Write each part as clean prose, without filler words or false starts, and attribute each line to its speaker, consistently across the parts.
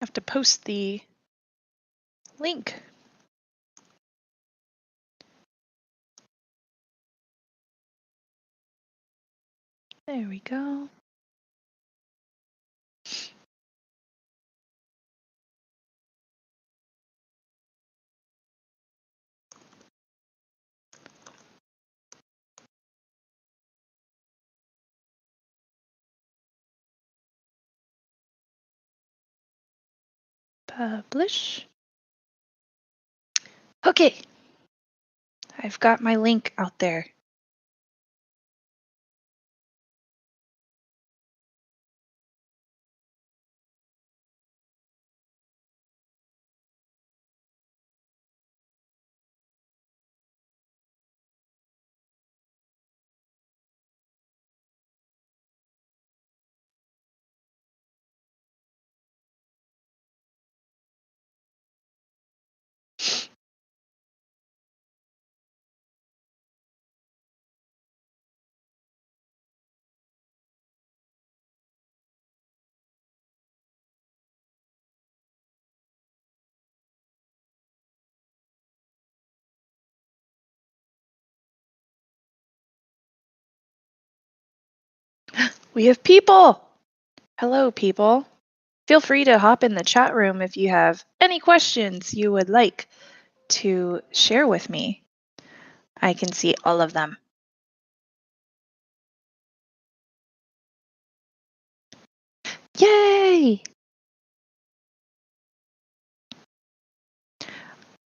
Speaker 1: have to post the link. There we go. Publish. Okay. I've got my link out there. We have people! Hello, people. Feel free to hop in the chat room if you have any questions you would like to share with me. I can see all of them. Yay!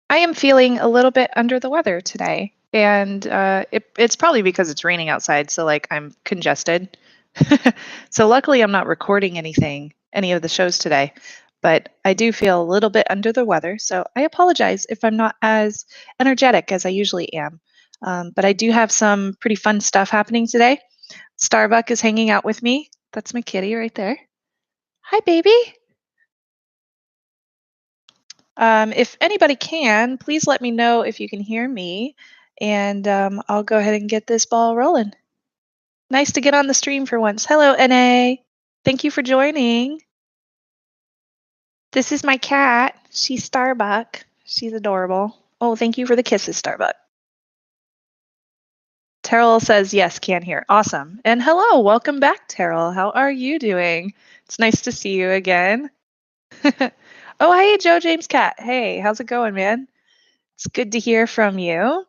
Speaker 1: I am feeling a little bit under the weather today, and it's probably because it's raining outside, so like I'm congested. So luckily I'm not recording any of the shows today, but I do feel a little bit under the weather, so I apologize if I'm not as energetic as I usually am. But I do have some pretty fun stuff happening today. Starbuck is hanging out with me. That's my kitty right there. Hi, baby. If anybody can, please let me know if you can hear me, and I'll go ahead and get this ball rolling. Nice to get on the stream for once. Hello, NA. Thank you for joining. This is my cat. She's Starbuck. She's adorable. Oh, thank you for the kisses, Starbuck. Terrell says, yes, can hear. Awesome. And hello, welcome back, Terrell. How are you doing? It's nice to see you again. Oh, hey, Joe James Cat. Hey, how's it going, man? It's good to hear from you.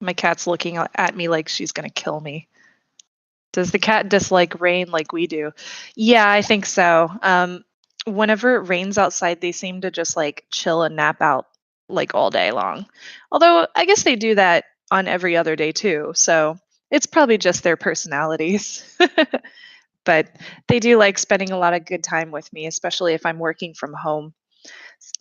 Speaker 1: My cat's looking at me like she's going to kill me. Does the cat dislike rain like we do? Yeah, I think so. Whenever it rains outside, they seem to just like chill and nap out like all day long. Although I guess they do that on every other day too. So it's probably just their personalities. But they do like spending a lot of good time with me, especially if I'm working from home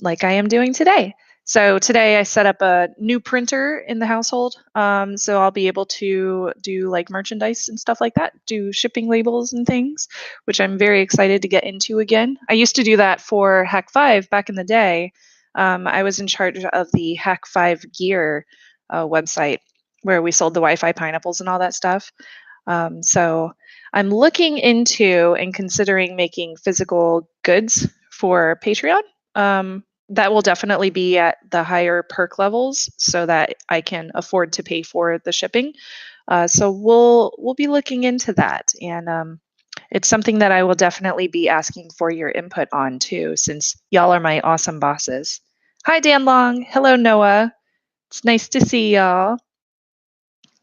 Speaker 1: like I am doing today. So today I set up a new printer in the household. So I'll be able to do like merchandise and stuff like that, do shipping labels and things, which I'm very excited to get into again. I used to do that for Hack5 back in the day. I was in charge of the Hack5 Gear website where we sold the Wi-Fi pineapples and all that stuff. So I'm looking into and considering making physical goods for Patreon. That will definitely be at the higher perk levels so that I can afford to pay for the shipping. So we'll be looking into that, and it's something that I will definitely be asking for your input on too, since y'all are my awesome bosses. Hi, Dan Long. Hello, Noah. It's nice to see y'all.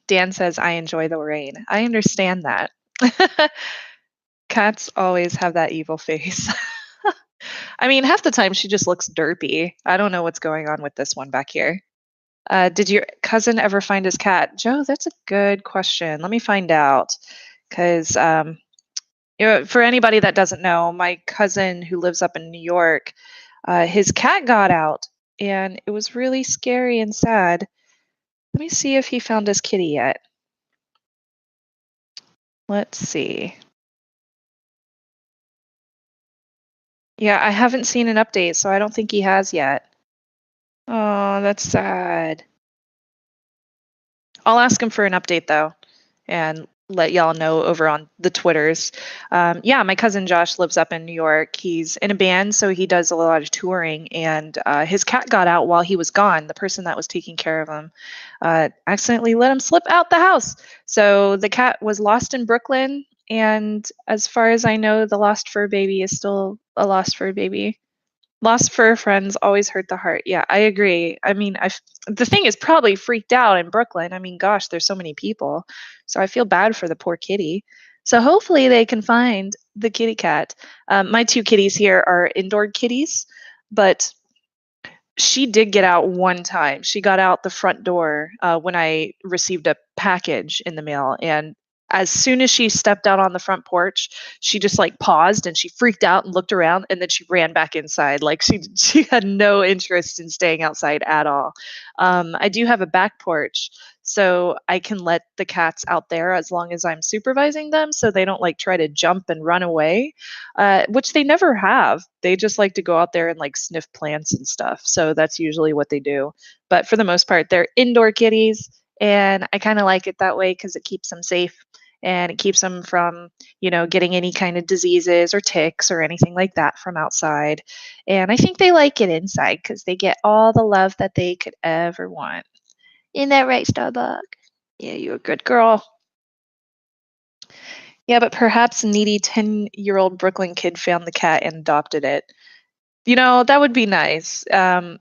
Speaker 1: Dan says I enjoy the rain. I understand that. Cats always have that evil face. I mean, half the time she just looks derpy. I don't know what's going on with this one back here. Did your cousin ever find his cat? Joe, that's a good question. Let me find out. Because, for anybody that doesn't know, my cousin who lives up in New York, his cat got out and it was really scary and sad. Let me see if he found his kitty yet. Let's see. Yeah, I haven't seen an update, so I don't think he has yet. Oh, that's sad. I'll ask him for an update though, and let y'all know over on the Twitters. Yeah, my cousin Josh lives up in New York. He's in a band, so he does a lot of touring. And his cat got out while he was gone. The person that was taking care of him accidentally let him slip out the house. So the cat was lost in Brooklyn. And as far as I know, the lost fur baby is still a lost fur baby. Lost fur friends always hurt the heart. Yeah, I agree. I mean, the thing is probably freaked out in Brooklyn. I mean, gosh, there's so many people. So I feel bad for the poor kitty. So hopefully they can find the kitty cat. My two kitties here are indoor kitties, but she did get out one time. She got out the front door when I received a package in the mail. And as soon as she stepped out on the front porch, she just like paused and she freaked out and looked around and then she ran back inside. Like she had no interest in staying outside at all. I do have a back porch, so I can let the cats out there as long as I'm supervising them so they don't like try to jump and run away, which they never have. They just like to go out there and like sniff plants and stuff. So that's usually what they do. But for the most part, they're indoor kitties. And I kind of like it that way because it keeps them safe and it keeps them from, getting any kind of diseases or ticks or anything like that from outside. And I think they like it inside because they get all the love that they could ever want. Isn't that right, Starbuck? Yeah, you're a good girl. Yeah, but perhaps a needy 10-year-old Brooklyn kid found the cat and adopted it. That would be nice.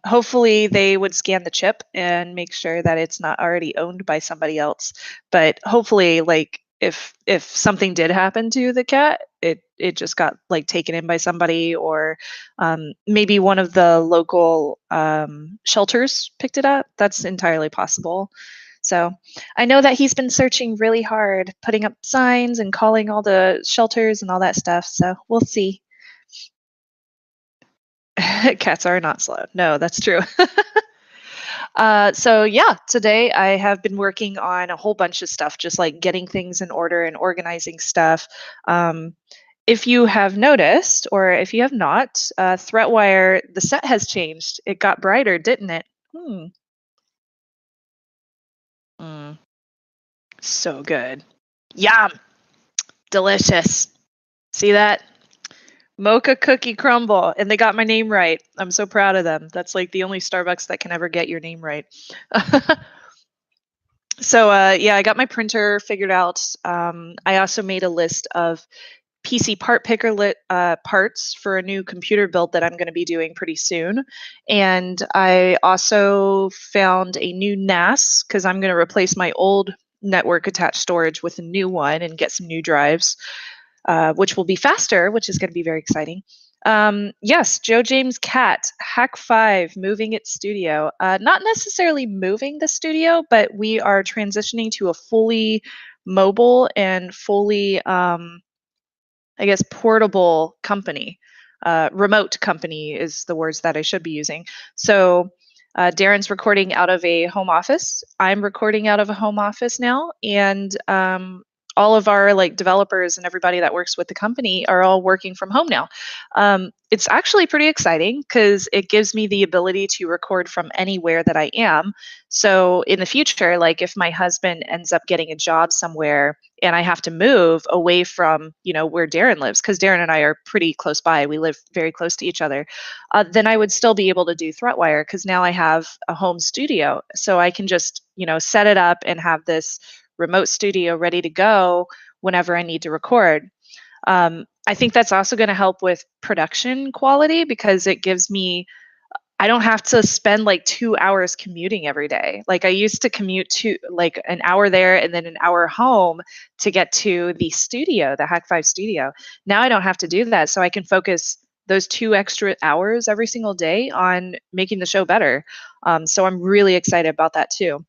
Speaker 1: Hopefully, they would scan the chip and make sure that it's not already owned by somebody else. But hopefully, like if something did happen to the cat, it just got like taken in by somebody, or maybe one of the local shelters picked it up. That's entirely possible. So I know that he's been searching really hard, putting up signs and calling all the shelters and all that stuff. So we'll see. Cats are not slow. No, that's true. So yeah, today I have been working on a whole bunch of stuff, just like getting things in order and organizing stuff. Um, if you have noticed, or if you have not, Threatwire, the set has changed. It got brighter, didn't it? Hmm. Mm, so good. Yum. Delicious. See that? Mocha cookie crumble. And they got my name right. I'm so proud of them. That's like the only Starbucks that can ever get your name right. So yeah, I got my printer figured out. I also made a list of PC part picker parts for a new computer build that I'm going to be doing pretty soon. And I also found a new NAS because I'm going to replace my old network attached storage with a new one and get some new drives, which will be faster, which is going to be very exciting. Yes, Joe James Cat, Hack 5, moving its studio. Not necessarily moving the studio, but we are transitioning to a fully mobile and fully, I guess, portable company. Remote company is the words that I should be using. So Darren's recording out of a home office. I'm recording out of a home office now, and all of our like developers and everybody that works with the company are all working from home now. It's actually pretty exciting because it gives me the ability to record from anywhere that I am. So in the future, like if my husband ends up getting a job somewhere and I have to move away from, where Darren lives, because Darren and I are pretty close by, we live very close to each other, then I would still be able to do Threatwire because now I have a home studio. So I can just, set it up and have this remote studio ready to go whenever I need to record. I think that's also going to help with production quality because it gives me, I don't have to spend like 2 hours commuting every day. Like I used to commute to like an hour there and then an hour home to get to the studio, the Hack 5 studio. Now I don't have to do that. So I can focus those 2 extra hours every single day on making the show better. So I'm really excited about that too.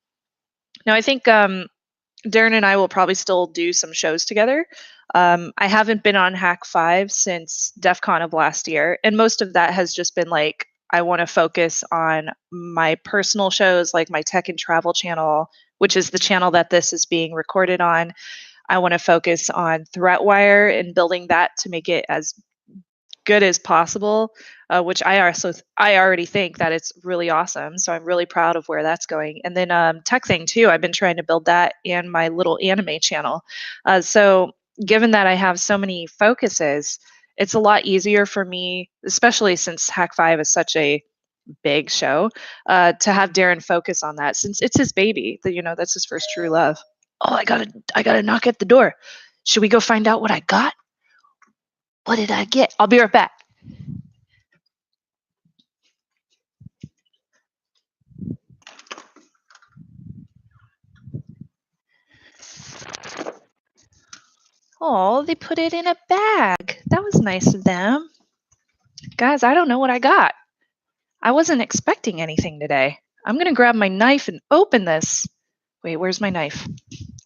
Speaker 1: Now I think Darren and I will probably still do some shows together. I haven't been on Hack 5 since DEF CON of last year, and most of that has just been like, I want to focus on my personal shows, like my tech and travel channel, which is the channel that this is being recorded on. I want to focus on Threatwire and building that to make it as good as possible, which I already think that it's really awesome. So I'm really proud of where that's going. And then tech thing too. I've been trying to build that and my little anime channel. So given that I have so many focuses, it's a lot easier for me, especially since Hack Five is such a big show, to have Darren focus on that since it's his baby. That that's his first true love. Oh, I gotta knock at the door. Should we go find out what I got? What did I get? I'll be right back. Oh, they put it in a bag. That was nice of them. Guys, I don't know what I got. I wasn't expecting anything today. I'm gonna grab my knife and open this. Wait, where's my knife?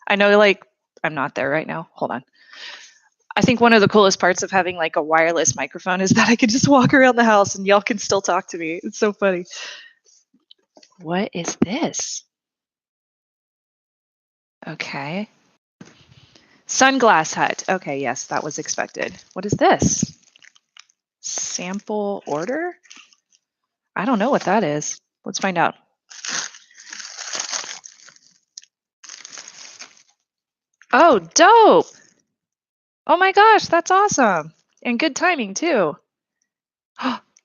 Speaker 1: I know, like, I'm not there right now. Hold on. I think one of the coolest parts of having like a wireless microphone is that I can just walk around the house and y'all can still talk to me. It's so funny. What is this? Okay. Sunglass Hut. Okay, yes, that was expected. What is this? Sample order? I don't know what that is. Let's find out. Oh, dope. Oh my gosh, that's awesome. And good timing too.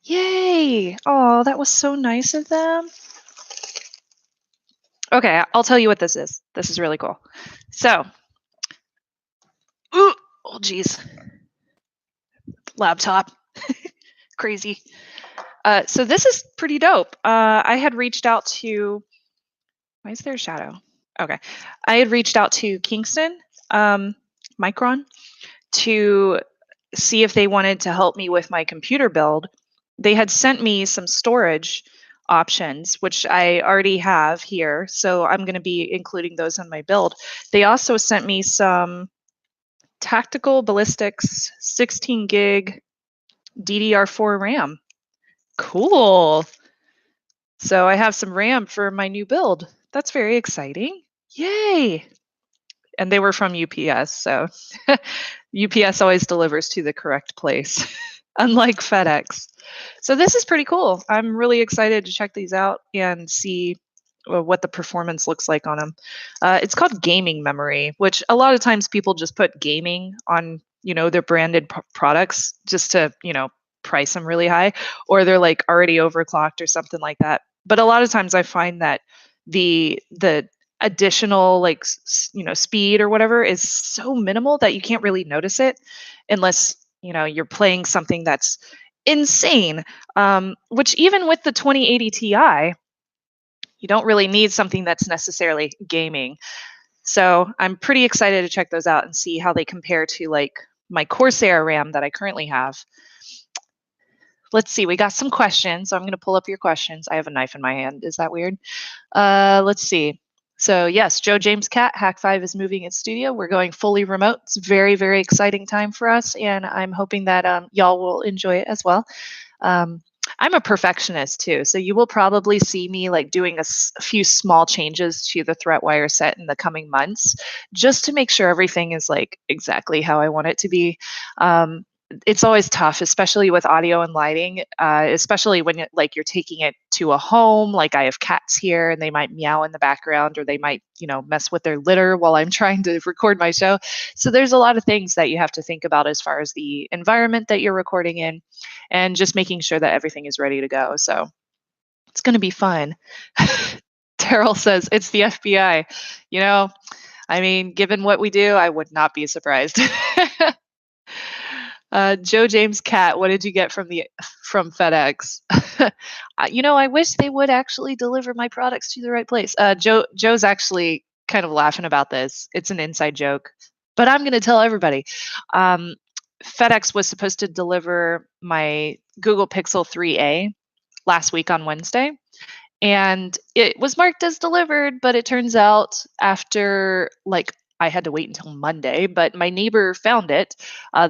Speaker 1: Yay. Oh, that was so nice of them. Okay, I'll tell you what this is. This is really cool. So, oh geez. Laptop. Crazy. So this is pretty dope. I had reached out to, why is there a shadow? Okay. I had reached out to Kingston Micron to see if they wanted to help me with my computer build. They had sent me some storage options, which I already have here. So I'm going to be including those on my build. They also sent me some tactical ballistics 16 gig DDR4 RAM. Cool. So I have some RAM for my new build. That's very exciting. Yay. And they were from UPS. So UPS always delivers to the correct place, unlike FedEx. So this is pretty cool. I'm really excited to check these out and see what the performance looks like on them. It's called gaming memory, which a lot of times people just put gaming on, their branded products just to, price them really high, or they're like already overclocked or something like that. But a lot of times I find that the additional like speed or whatever is so minimal that you can't really notice it unless you're playing something that's insane. Which even with the 2080 Ti, you don't really need something that's necessarily gaming. So I'm pretty excited to check those out and see how they compare to like my Corsair RAM that I currently have. Let's see, we got some questions. So I'm going to pull up your questions. I have a knife in my hand. Is that weird? Let's see. So yes, Joe James Cat, Hack 5 is moving its studio. We're going fully remote. It's a very, very exciting time for us. And I'm hoping that y'all will enjoy it as well. I'm a perfectionist too. So you will probably see me like doing a few small changes to the ThreatWire set in the coming months, just to make sure everything is like exactly how I want it to be. It's always tough, especially with audio and lighting, especially when like you're taking it to a home. Like I have cats here and they might meow in the background, or they might, mess with their litter while I'm trying to record my show. So there's a lot of things that you have to think about as far as the environment that you're recording in and just making sure that everything is ready to go. So it's going to be fun. Terrell says it's the FBI. I mean, given what we do, I would not be surprised. Joe James Cat, what did you get from FedEx? I wish they would actually deliver my products to the right place. Joe's actually kind of laughing about this. It's an inside joke, but I'm going to tell everybody. FedEx was supposed to deliver my Google Pixel 3a last week on Wednesday, and it was marked as delivered, but it turns out after I had to wait until Monday, but my neighbor found it.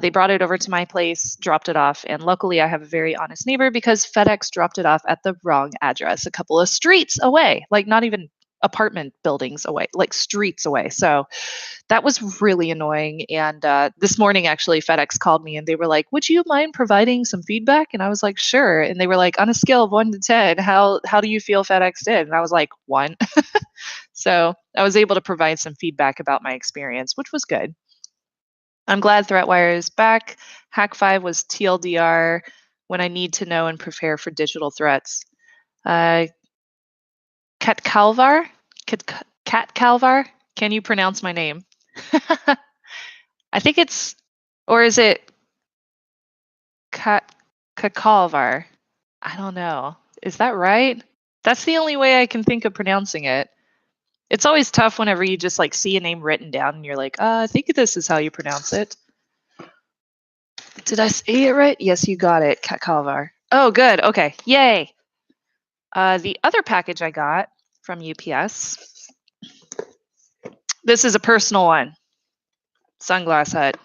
Speaker 1: They brought it over to my place, dropped it off, and luckily I have a very honest neighbor because FedEx dropped it off at the wrong address a couple of streets away, like not even apartment buildings away, like streets away. So that was really annoying. And this morning, actually, FedEx called me and they were like, "Would you mind providing some feedback?" And I was like, "Sure." And they were like, "On a scale of 1 to 10, how do you feel FedEx did?" And I was like, "1." So I was able to provide some feedback about my experience, which was good. I'm glad ThreatWire is back. Hack5 was TLDR when I need to know and prepare for digital threats. Uh, Kat Kalvar? Kat Kalvar? Can you pronounce my name? I think it's, or is it Kat Kakalvar? I don't know. Is that right? That's the only way I can think of pronouncing it. It's always tough whenever you just like see a name written down and you're like, I think this is how you pronounce it. Did I say it right? Yes, you got it, Kakalvar. Oh, good. Okay. Yay. The other package I got from UPS, this is a personal one. Sunglass Hut.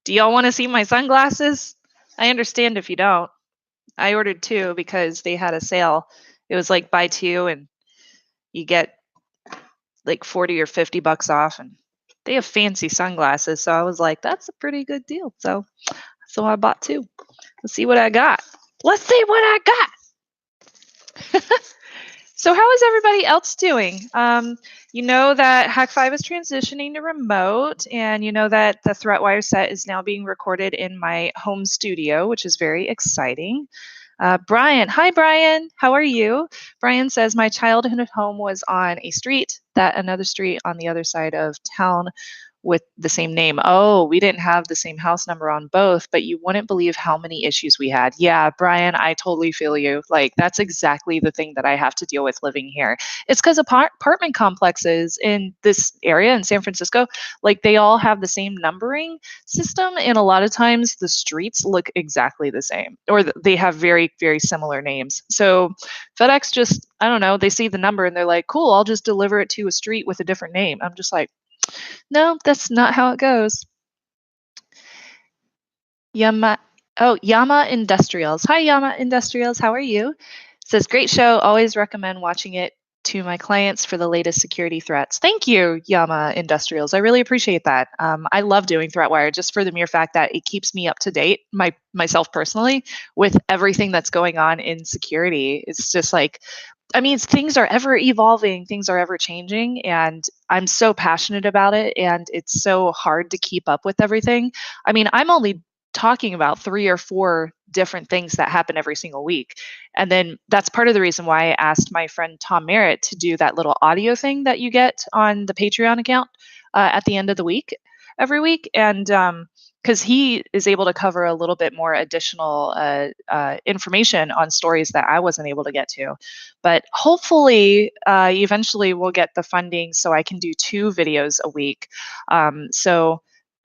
Speaker 1: Do y'all want to see my sunglasses? I understand if you don't. I ordered two because they had a sale. It was like buy two and you get like 40 or $50 off, and they have fancy sunglasses. So I was like, that's a pretty good deal. So I bought two. Let's see what I got. Let's see what I got. So how is everybody else doing? You know that Hack5 is transitioning to remote, and you know that the ThreatWire set is now being recorded in my home studio, which is very exciting. Brian, hi Brian, how are you? Brian says, my childhood home was on a street, that another street on the other side of town with the same name. Oh, we didn't have the same house number on both, but you wouldn't believe how many issues we had. Yeah, Brian, I totally feel you. Like, that's exactly the thing that I have to deal with living here. It's because apartment complexes in this area in San Francisco, like, they all have the same numbering system. And a lot of times the streets look exactly the same, or they have very, very similar names. So FedEx just, I don't know, they see the number and they're like, cool, I'll just deliver it to a street with a different name. I'm just like, no, that's not how it goes. Yama, Yama Industrials. Hi, Yama Industrials. How are you? Says, great show. Always recommend watching it to my clients for the latest security threats. Thank you, Yama Industrials. I really appreciate that. I love doing ThreatWire just for the mere fact that it keeps me up to date, myself personally, with everything that's going on in security. It's just like, I mean, things are ever evolving, things are ever changing, and I'm so passionate about it, and it's so hard to keep up with everything. I mean, I'm only talking about 3 or 4 different things that happen every single week. And then that's part of the reason why I asked my friend Tom Merritt to do that little audio thing that you get on the Patreon account at the end of the week, every week. And because he is able to cover a little bit more additional information on stories that I wasn't able to get to. But hopefully, eventually, we'll get the funding so I can do 2 videos a week. So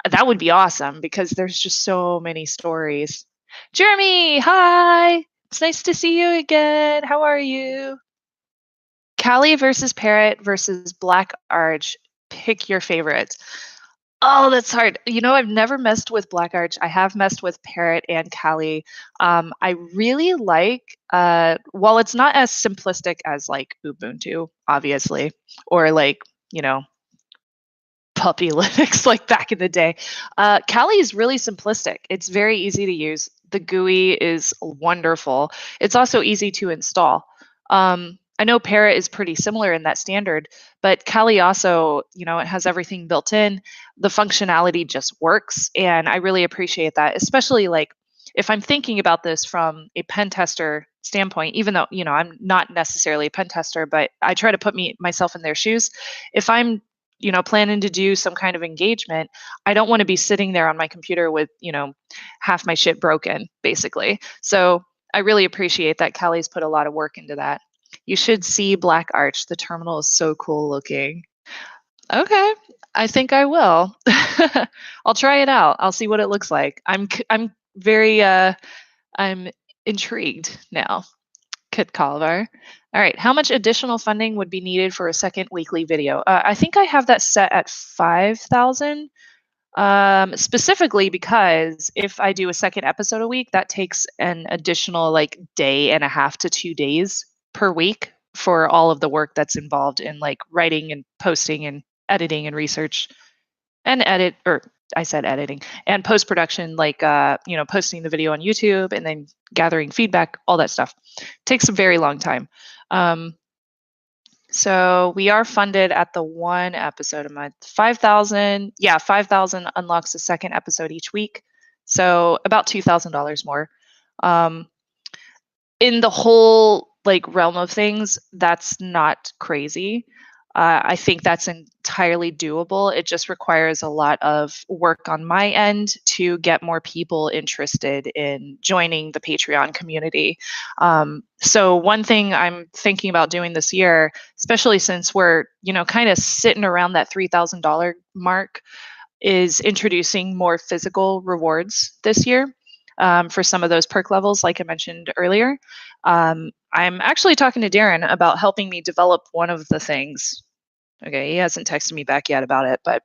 Speaker 1: that would be awesome because there's just so many stories. Jeremy, hi. It's nice to see you again. How are you? Callie versus Parrot versus Black Arch. Pick your favorite. Oh, that's hard. You know, I've never messed with Black Arch. I have messed with Parrot and Callie. I really like, while it's not as simplistic as like Ubuntu, obviously, or like, you know, puppy Linux like back in the day. Kali is really simplistic. It's very easy to use. The GUI is wonderful. It's also easy to install. I know Parrot is pretty similar in that standard, but Kali also, you know, it has everything built in. The functionality just works, and I really appreciate that, especially like if I'm thinking about this from a pen tester standpoint, even though, you know, I'm not necessarily a pen tester, but I try to put myself in their shoes. If I'm, you know, planning to do some kind of engagement, I don't want to be sitting there on my computer with, you know, half my shit broken, basically. So I really appreciate that Kelly's put a lot of work into that. You should see Black Arch. The terminal is so cool looking. Okay, I think I will. I'll try it out. I'll see what it looks like. I'm very I'm intrigued now. Kit Colliver. All right, how much additional funding would be needed for a second weekly video? I think I have that set at 5,000, specifically because if I do a second episode a week, that takes an additional like day and a half to 2 days per week for all of the work that's involved in like writing and posting and editing and research and edit or I said editing and post production, like posting the video on YouTube and then gathering feedback, all that stuff takes a very long time. Um, so we are funded at the one episode a month. 5,000, yeah, 5,000 unlocks a second episode each week. So about $2,000 more. Um, in the whole like realm of things, that's not crazy. I think that's entirely doable. It just requires a lot of work on my end to get more people interested in joining the Patreon community. So one thing I'm thinking about doing this year, especially since we're kind of sitting around that $3,000 mark, is introducing more physical rewards this year for some of those perk levels, like I mentioned earlier. I'm actually talking to Darren about helping me develop one of the things. Okay, he hasn't texted me back yet about it, but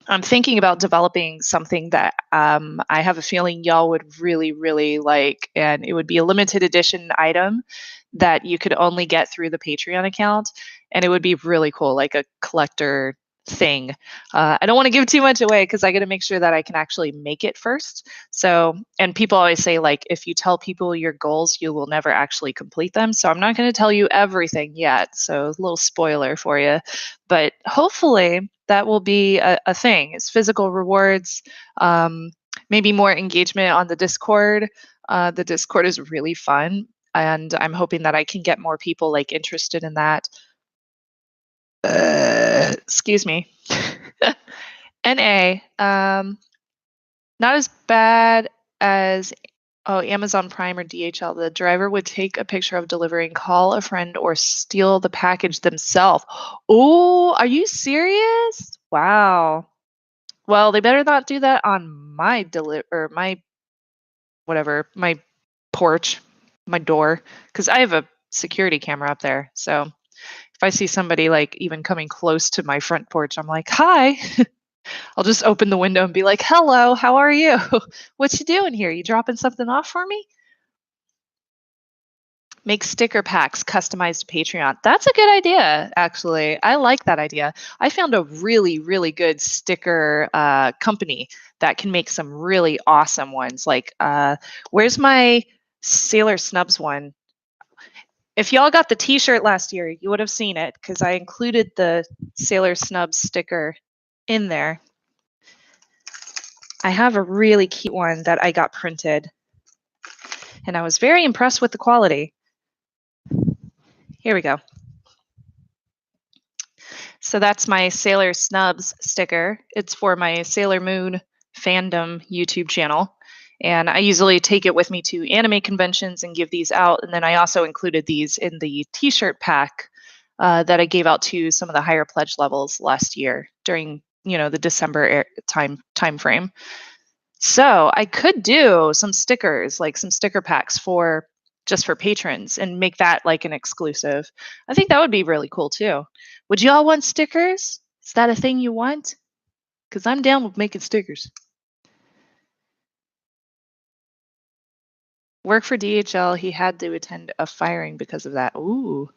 Speaker 1: I'm thinking about developing something that I have a feeling y'all would really, really like, and it would be a limited edition item that you could only get through the Patreon account, and it would be really cool, like a collector thing. I don't want to give too much away because I got to make sure that I can actually make it first. So, and people always say like, if you tell people your goals, you will never actually complete them. So I'm not going to tell you everything yet. So a little spoiler for you, but hopefully that will be a thing. It's physical rewards, maybe more engagement on the Discord. The Discord is really fun, and I'm hoping that I can get more people like interested in that. Excuse me. NA, not as bad as Amazon Prime or DHL. The driver would take a picture of delivering, call a friend, or steal the package themselves. Oh, are you serious? Wow. Well, they better not do that on my my whatever, my porch, my door, because I have a security camera up there. So if I see somebody like even coming close to my front porch, I'm like, hi. I'll just open the window and be like, hello, how are you? What you doing here? You dropping something off for me? Make sticker packs customized to Patreon. That's a good idea, actually. I like that idea. I found a really, really good sticker company that can make some really awesome ones. Like, where's my Sailor Snubs one? If y'all got the T-shirt last year, you would have seen it because I included the Sailor Snubs sticker in there. I have a really cute one that I got printed, and I was very impressed with the quality. Here we go. So that's my Sailor Snubs sticker. It's for my Sailor Moon fandom YouTube channel. And I usually take it with me to anime conventions and give these out. And then I also included these in the t-shirt pack that I gave out to some of the higher pledge levels last year during, the December time frame. So I could do some stickers, like some sticker packs for just for patrons and make that like an exclusive. I think that would be really cool too. Would you all want stickers? Is that a thing you want? Because I'm down with making stickers. Work for DHL, he had to attend a firing because of that. Ooh.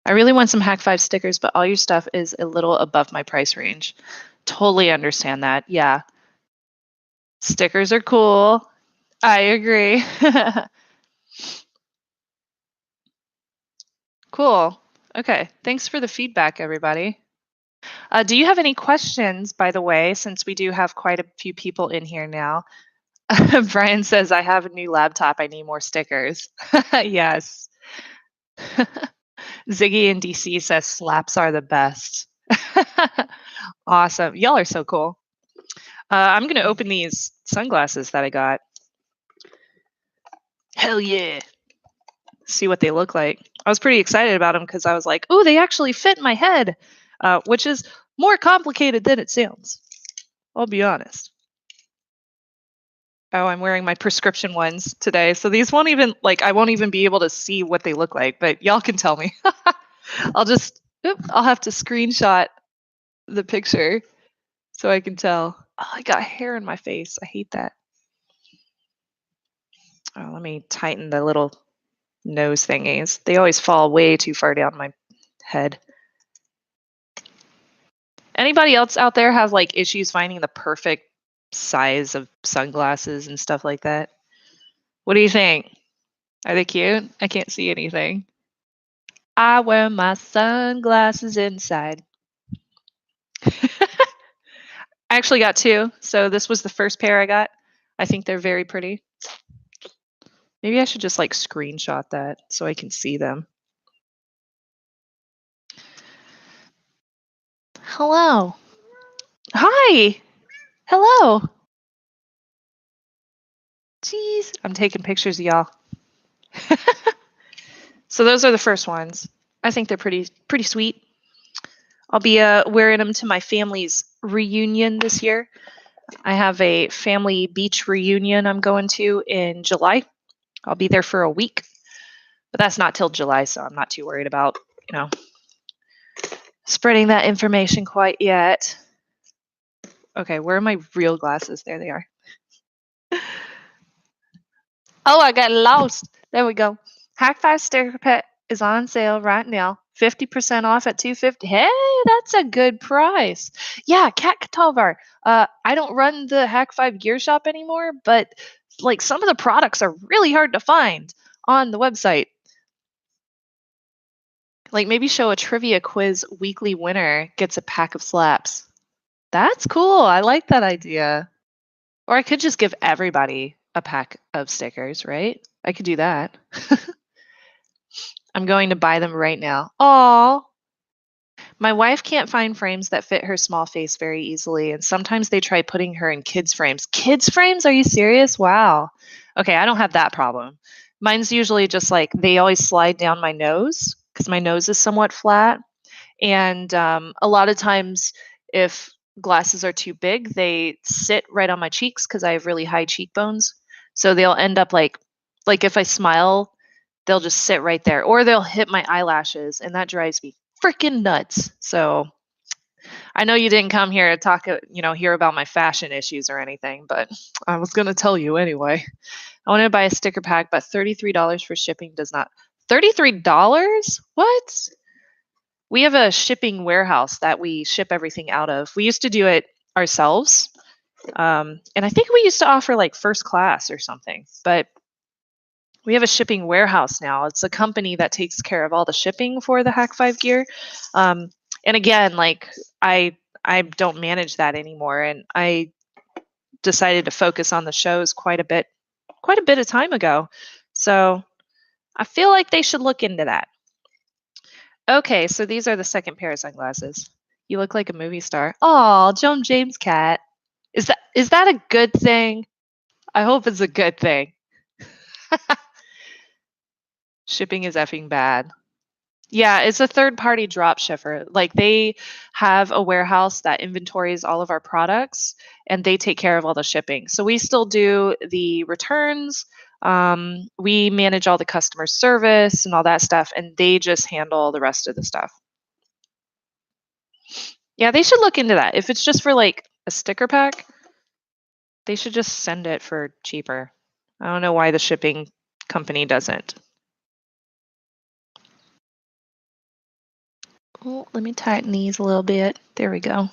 Speaker 1: I really want some Hack 5 stickers, but all your stuff is a little above my price range. Totally understand that. Yeah. Stickers are cool. I agree. Cool. Okay. Thanks for the feedback, everybody. Do you have any questions, by the way, since we do have quite a few people in here now? Brian says, I have a new laptop. I need more stickers. Yes. Ziggy in DC says, slaps are the best. Awesome. Y'all are so cool. I'm going to open these sunglasses that I got. Hell yeah. See what they look like. I was pretty excited about them because I was like, oh, they actually fit my head, which is more complicated than it sounds. I'll be honest. Oh, I'm wearing my prescription ones today. So these won't even, I won't even be able to see what they look like, but y'all can tell me. I'll have to screenshot the picture so I can tell. Oh, I got hair in my face. I hate that. Oh, let me tighten the little nose thingies. They always fall way too far down my head. Anybody else out there have like issues finding the perfect size of sunglasses and stuff like that? What do you think? Are they cute? I can't see anything. I wear my sunglasses inside. I actually got two, so this was the first pair I got. I think they're very pretty. Maybe I should just like screenshot that so I can see them. Hello. Hi. Hello. Jeez. I'm taking pictures of y'all. So those are the first ones. I think they're pretty sweet. I'll be wearing them to my family's reunion this year. I have a family beach reunion I'm going to in July. I'll be there for a week, but that's not till July, so I'm not too worried about, spreading that information quite yet. Okay, where are my real glasses? There they are. Oh, I got lost. There we go. Hack5 Sticker Pet is on sale right now. 50% off at $250. Hey, that's a good price. Yeah, Cat Katavar. I don't run the Hack5 Gear Shop anymore, but like some of the products are really hard to find on the website. Like maybe show a trivia quiz weekly winner gets a pack of slaps. That's cool. I like that idea. Or I could just give everybody a pack of stickers, right? I could do that. I'm going to buy them right now. Aw. My wife can't find frames that fit her small face very easily, and sometimes they try putting her in kids' frames. Kids' frames? Are you serious? Wow. Okay, I don't have that problem. Mine's usually just like they always slide down my nose because my nose is somewhat flat. And a lot of times, if glasses are too big, they sit right on my cheeks because I have really high cheekbones. So they'll end up like if I smile, they'll just sit right there, or they'll hit my eyelashes, and that drives me freaking nuts. So I know you didn't come here to talk, hear about my fashion issues or anything, but I was going to tell you anyway. I wanted to buy a sticker pack, but $33 for shipping does not. $33? What? We have a shipping warehouse that we ship everything out of. We used to do it ourselves. And I think we used to offer like first class or something, but we have a shipping warehouse now. It's a company that takes care of all the shipping for the Hack5 gear. And again, like I don't manage that anymore, and I decided to focus on the shows quite a bit of time ago. So I feel like they should look into that. Okay, so these are the second pair of sunglasses. You look like a movie star. Oh, Joan James cat. Is that a good thing? I hope it's a good thing. Shipping is effing bad. Yeah, it's a third-party drop shipper. Like they have a warehouse that inventories all of our products, and they take care of all the shipping. So we still do the returns. We manage all the customer service and all that stuff, and they just handle the rest of the stuff. Yeah, they should look into that. If it's just for like a sticker pack, they should just send it for cheaper. I don't know why the shipping company doesn't. Oh, let me tighten these a little bit. There we go.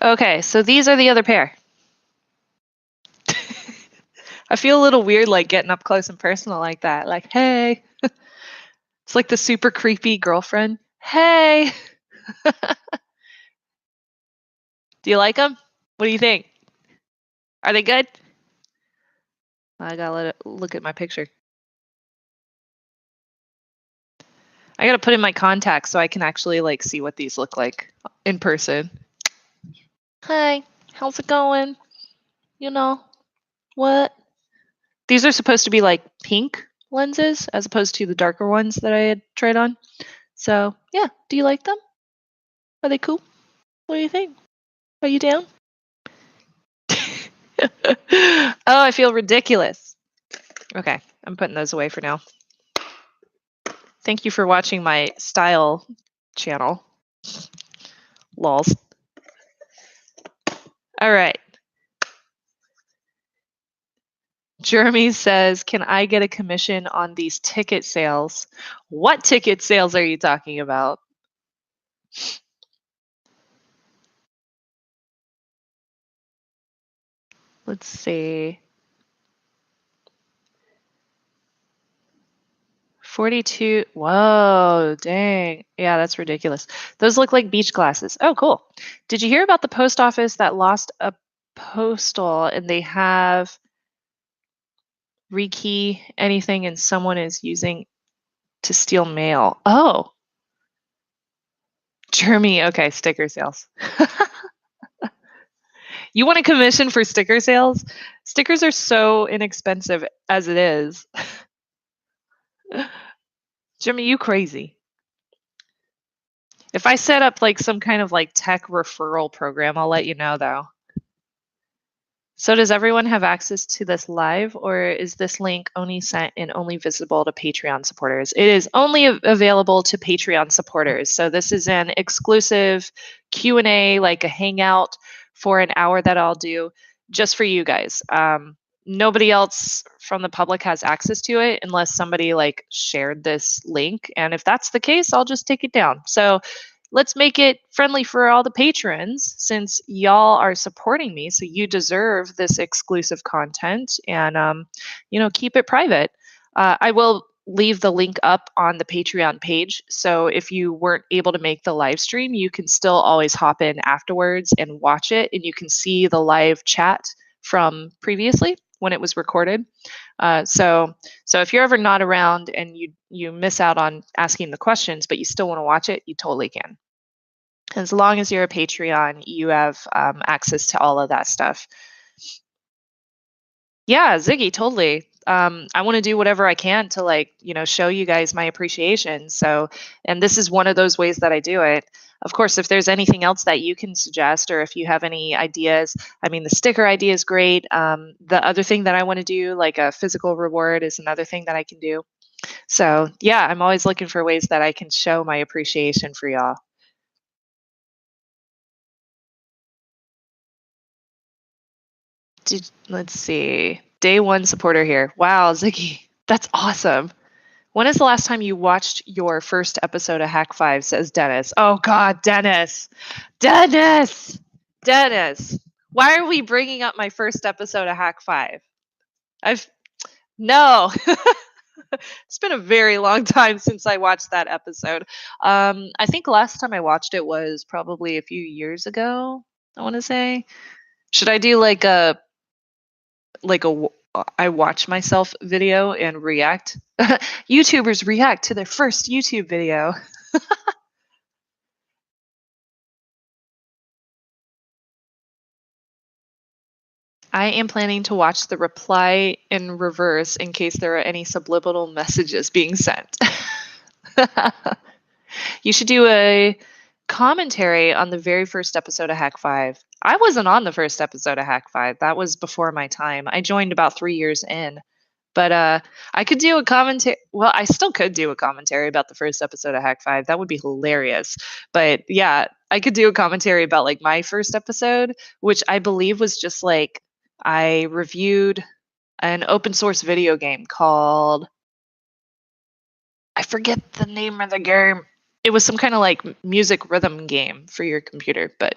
Speaker 1: Okay, so these are the other pair. I feel a little weird like getting up close and personal like that. Like, hey. It's like the super creepy girlfriend. Hey. Do you like them? What do you think? Are they good? I gotta let it look at my picture. I gotta put in my contacts so I can actually like see what these look like in person. Hi, how's it going? You know what? These are supposed to be like pink lenses as opposed to the darker ones that I had tried on. So yeah, do you like them? Are they cool? What do you think? Are you down? Oh, I feel ridiculous. Okay, I'm putting those away for now. Thank you for watching my style channel. Lols. All right. Jeremy says, "Can I get a commission on these ticket sales?" What ticket sales are you talking about? Let's see. 42. Whoa, dang. Yeah, that's ridiculous. Those look like beach glasses. Oh, cool. Did you hear about the post office that lost a postal and they have rekey anything and someone is using to steal mail? Oh, Jeremy. Okay, sticker sales. You want a commission for sticker sales? Stickers are so inexpensive as it is. Jimmy, you crazy. If I set up like some kind of like tech referral program, I'll let you know though. So does everyone have access to this live, or is this link only sent and only visible to Patreon supporters? It is only available to Patreon supporters. So this is an exclusive Q&A, like a hangout for an hour that I'll do just for you guys. Nobody else from the public has access to it unless somebody like shared this link. And if that's the case, I'll just take it down. So let's make it friendly for all the patrons since y'all are supporting me. So you deserve this exclusive content and, keep it private. I will leave the link up on the Patreon page. So if you weren't able to make the live stream, you can still always hop in afterwards and watch it. And you can see the live chat from previously when it was recorded. So if you're ever not around and you miss out on asking the questions, but you still want to watch it, you totally can. As long as you're a Patreon, you have access to all of that stuff. Yeah, Ziggy, totally. I want to do whatever I can to show you guys my appreciation. So, and this is one of those ways that I do it. Of course, if there's anything else that you can suggest or if you have any ideas, I mean, the sticker idea is great. The other thing that I want to do, like a physical reward, is another thing that I can do. So, yeah, I'm always looking for ways that I can show my appreciation for y'all. Let's see. Day one supporter here. Wow, Ziggy, that's awesome. When is the last time you watched your first episode of Hack 5? Says Dennis. Oh, God, Dennis. Dennis. Dennis. Why are we bringing up my first episode of Hack 5? No. It's been a very long time since I watched that episode. I think last time I watched it was probably a few years ago, I want to say. Should I do like a I watch myself video and react? YouTubers react to their first YouTube video. I am planning to watch the reply in reverse in case there are any subliminal messages being sent. You should do a commentary on the very first episode of Hack 5. I wasn't on the first episode of Hack 5. That was before my time. I joined about 3 years in. But I could do a commentary. Well, I still could do a commentary about the first episode of Hack 5. That would be hilarious. But yeah, I could do a commentary about like my first episode, which I believe was just like I reviewed an open source video game called, I forget the name of the game. It was some kind of like music rhythm game for your computer, but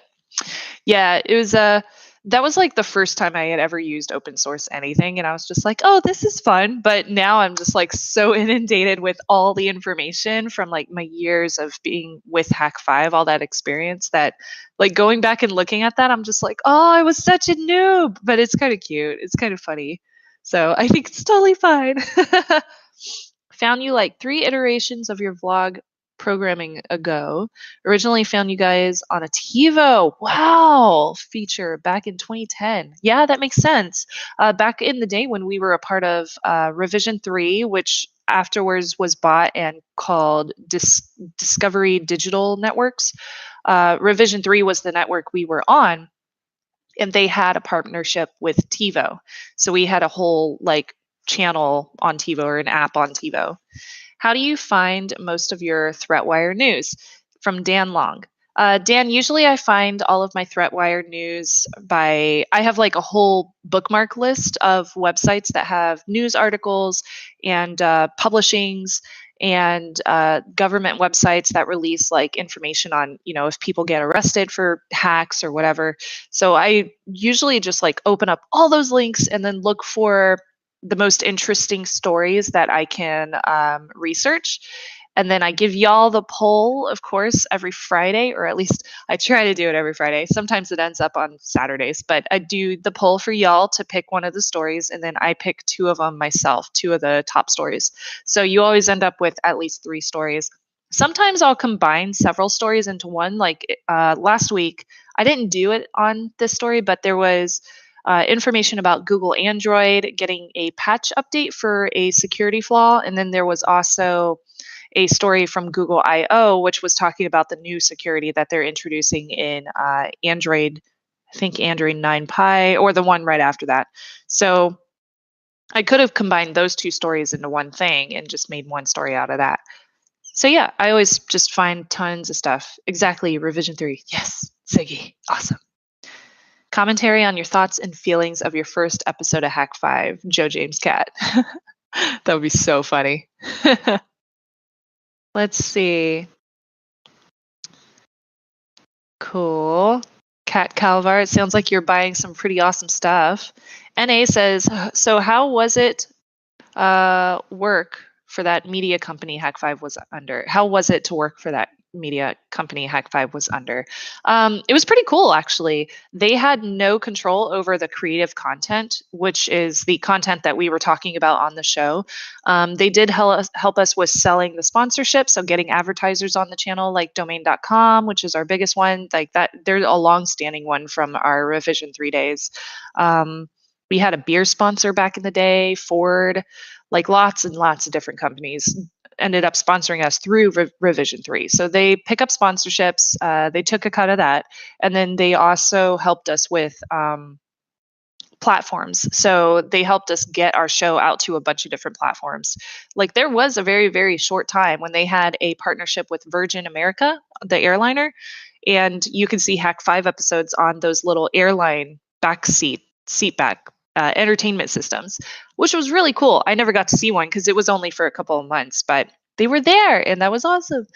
Speaker 1: yeah, it was that was like the first time I had ever used open source anything and I was just like, "Oh, this is fun." But now I'm just like so inundated with all the information from like my years of being with Hack 5, all that experience that like going back and looking at that, I'm just like, "Oh, I was such a noob." But it's kind of cute. It's kind of funny. So, I think it's totally fine. Found you like 3 iterations of your vlog programming ago. Originally found you guys on a TiVo, wow, feature back in 2010. Yeah, that makes sense. Back in the day when we were a part of Revision 3, which afterwards was bought and called Discovery Digital Networks. Revision 3 was the network we were on, and they had a partnership with TiVo. So we had a whole like channel on TiVo or an app on TiVo. How do you find most of your ThreatWire news? From Dan Long. Dan, usually I find all of my ThreatWire news I have like a whole bookmark list of websites that have news articles and publishings and government websites that release like information on, if people get arrested for hacks or whatever. So I usually just like open up all those links and then look for the most interesting stories that I can research. And then I give y'all the poll, of course, every Friday, or at least I try to do it every Friday. Sometimes it ends up on Saturdays, but I do the poll for y'all to pick one of the stories, and then I pick two of them myself, two of the top stories. So you always end up with at least three stories. Sometimes I'll combine several stories into one. Like last week, I didn't do it on this story, but there was information about Google Android getting a patch update for a security flaw. And then there was also a story from Google I/O, which was talking about the new security that they're introducing in Android, I think Android 9 Pie, or the one right after that. So I could have combined those two stories into one thing and just made one story out of that. So yeah, I always just find tons of stuff. Exactly, revision 3. Yes, Ziggy, awesome. Commentary on your thoughts and feelings of your first episode of Hack 5, Joe James Cat. That would be so funny. Let's see. Cool. Cat Calvar, it sounds like you're buying some pretty awesome stuff. NA says, so how was it work for that media company Hack 5 was under? How was it to work for that media company Hack 5 was under? It was pretty cool, actually. They had no control over the creative content, which is the content that we were talking about on the show. They did help us with selling the sponsorship, so getting advertisers on the channel like domain.com, which is our biggest one. Like that, they're a long-standing one from our Revision 3 days. We had a beer sponsor back in the day, Ford, like lots and lots of different companies ended up sponsoring us through Revision 3. So they pick up sponsorships, they took a cut of that, and then they also helped us with platforms. So they helped us get our show out to a bunch of different platforms. Like there was a very, very short time when they had a partnership with Virgin America, the airliner, and you can see Hack 5 episodes on those little airline seat back entertainment systems, which was really cool. I never got to see one because it was only for a couple of months, but they were there and that was awesome.